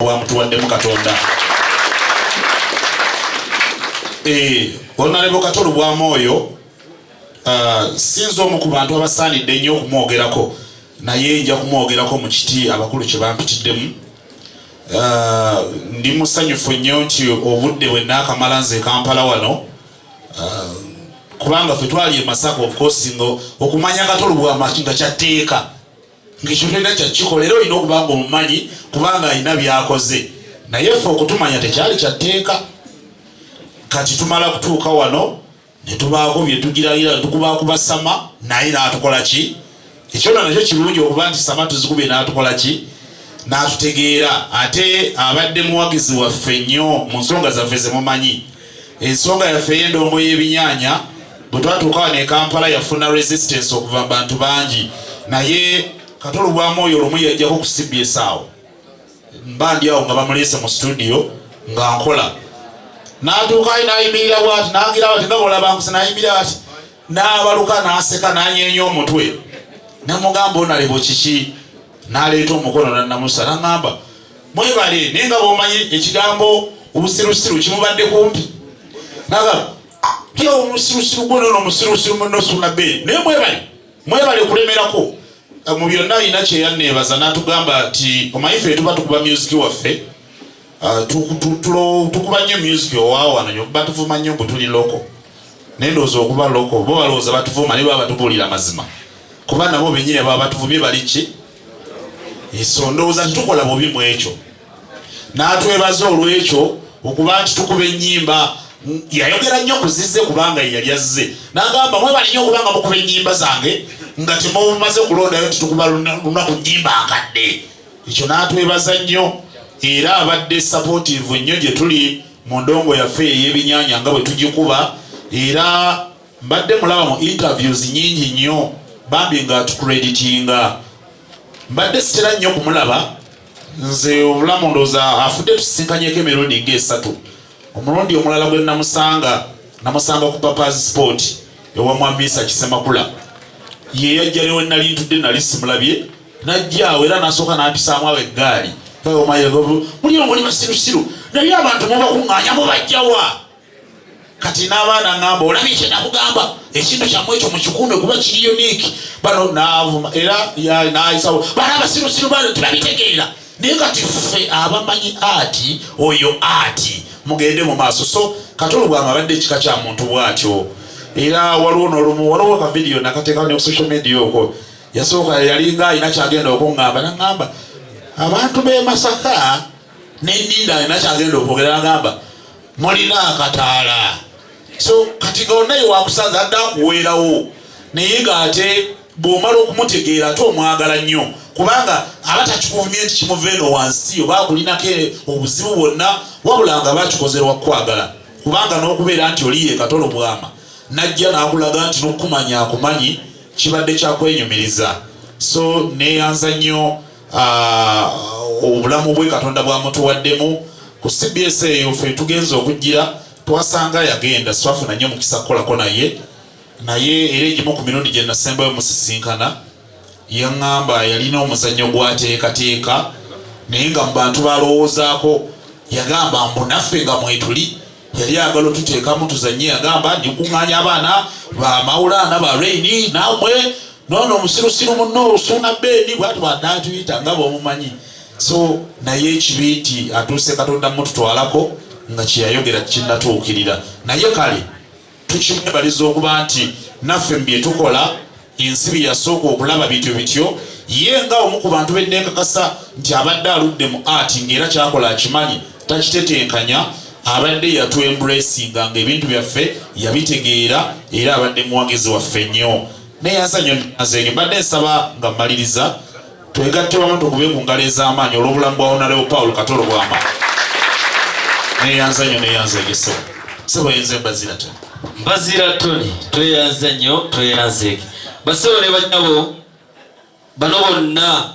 wa mutuwaddemu Katonda. Honorable Kato Lubwama oyo sinzo omu ku bantu abasaanidde ennyo okumwogerako, naye nja kumwogerako mu kiti abakulu kye bampitiddemu. Ndi musanyufu nnyo nti obudde bwe naakamala nze Kampala wano, kubanga ffe twali e Masaka of course okumanya Kato Lubwama nga kyatteeka ng'ekyo tolina kyakikolera olina okuba nga omumanyi kubanga alina byakoze, naye ffe okutumanya tekyali kyatteeka. Kati tumala kutuuka wano ne tubaako bye tugirayira tukuba sama naye n'atukola ki? Ekyo nakyo kirungi okuba nti sama tuzikubye n'atukola ki? N'atutegeera. Ate abadde muwagizi waffe nnyo mu nsonga zaffe ze mumanyi. Ensonga yaffe ey'endongo y'ebinyaanya bwe twatuuka wano e Kampala yafuna resistance okuva mu bantu bangi, naye Kato Lubwama oyo lumu yajjako kusibya essaawa. Mba ndi awo nga bamuleese mu studio nga nkola. N'atuuka n'ayimirira bw'ati n'agira bati nga bw'olabanguse n'ayimirira bati n'abaluka n'aseka n'anyeenya omutwe. Namugamba onalebo kiki? N'aleeta omukono n'annamusa n'aŋŋamba mwebale naye nga bw'omanyi ekigambo obusirusiru kimubadde kumpi. N'agamba kya omusirusiru gwo n'ono omusirusiru munno suna bbeeri naye mwebale kulemerako. Mu byonna alina kye yanneebaza n'atugamba nti omanyi ffe tuba tukuba music waffe, tukuba nnyo music owaawo wano nyo batuvuma nnyo mbu tuli loko. Naye ndowooza okuba loko bo balowooza batuvuma ne baba batubuulira amazima, kuba nabo bennyini baba batuvumye bali ki? So ndowooza nti tukola bubi mu ekyo. N'atwebaza olw'ekyo okuba nti tukuba ennyimba. Yayogera nnyo kuzize kubanga yali azze. N'agamba mwebale nnyo okubanga mukuba ennyimba zange nga temumaze kulondayo nti tukuba lunaku nnyimba nkadde. Ekyo n'atwebaza nnyo era abadde supportive nnyo gye tuli mu ndongo yaffe ey'ebinyaanya nga bwe tugikuba. Era mbadde mulaba mu interviews nnyingi nnyo bambi nga tukreditinga. Mbadde sitera nnyo kumulaba, nze obulamu ndowooza afudde tusisinkanyeko emirundi ng'esatu. Omulundi omulala gwe namusanga ku Papa's Sport ewa Mwamisa Kisemakula. Ye yajja lewe nali ntudde nali simulabye, najja awo era n'asooka n'ampisaamu awo eggaali. Muli omuli basirusiru naye abantu mubakuŋŋaanya mubajjawa. Kati n'abaana ŋŋamba olabye kye nakugamba ekintu kyammwe ekyo mukikuume kuba kiri unique. Bano n'avuma era n'ayisawo bano abasirusiru bano tebabitegeera. Naye kati ffe abamanyi ati oyo ati mugende mu maaso. So Kato Lubwama abadde ekika kya muntu bw'atyo. Era waliwo ka video nakateekawo ne ku social media okwo, yasooka yalinga alina kyagenda okuŋŋamba n'aŋŋamba abantu b'e Masaka n'enninda alina kyagenda okwogera n'aŋŋamba mulina akataala. So kati gonna wakusanza adde akuweerawo, naye ng'ate bw'omala okumutegeera ate omwagala nnyo kubanga abatakikuvumye nti kimuva eno wansi oba akulinako obuzibu bwonna, wabula nga bakikozerwa kwagala kubanga n'okubeera nti oli ye Kato Lubwama najja n'akulaga nti n'okumanya akumanyi kibadde kyakwenyumiriza. So neeyanza nnyo obulamu bwe Katonda bwamutuwaddemu. Ku CBS eyo ffe tugenza okujjira twasanga yagenda, twafuna nnyo mukisa kukolako naye era egimu ku mirundi gye nasembayo musisinkana yaŋŋamba yalina omuzannyo gw'ateekateeka naye nga mu bantu balowoozaako yagamba mbu naffe nga mwetuli yali agala tuteekamu tuzannye. Yagamba ndikuŋŋaanya abaana ba Mawulana ba Raini nammwe noono omusirusiru munno osuuna bbeeni bwatu banatuyita nga bw'omumanyi. So naye ekibi nti atuuse Katonda mututwalako nga kyeyayogera kinnatuukirira, naye kale tukimwebaliza okuba nti naffe mu bye tukola ensibi yasooka okulaba bityo bityo. Ye nga omu ku bantu bennekakasa nti abadde aludde mu ati ng'era kyakola akimanyi takitetenkanya, abadde yatwembracinga ng'ebintu byaffe yabitegeera era abadde muwagizi waffe nnyo. Neeyanza nnyo nazenge mbadde nsaba nga mmaliriza twegatte wamu tukube ku ngalo ez'amaanyi olw'obulamu bwa Honorable Paul Kato Lubwama. Neeyanza nnyo neeyanzeege sebo yenze Mbazira Tonny. Mbazira Tonny tweyanza nnyo tweyanzeege. Basolo ne banyabo bano bonna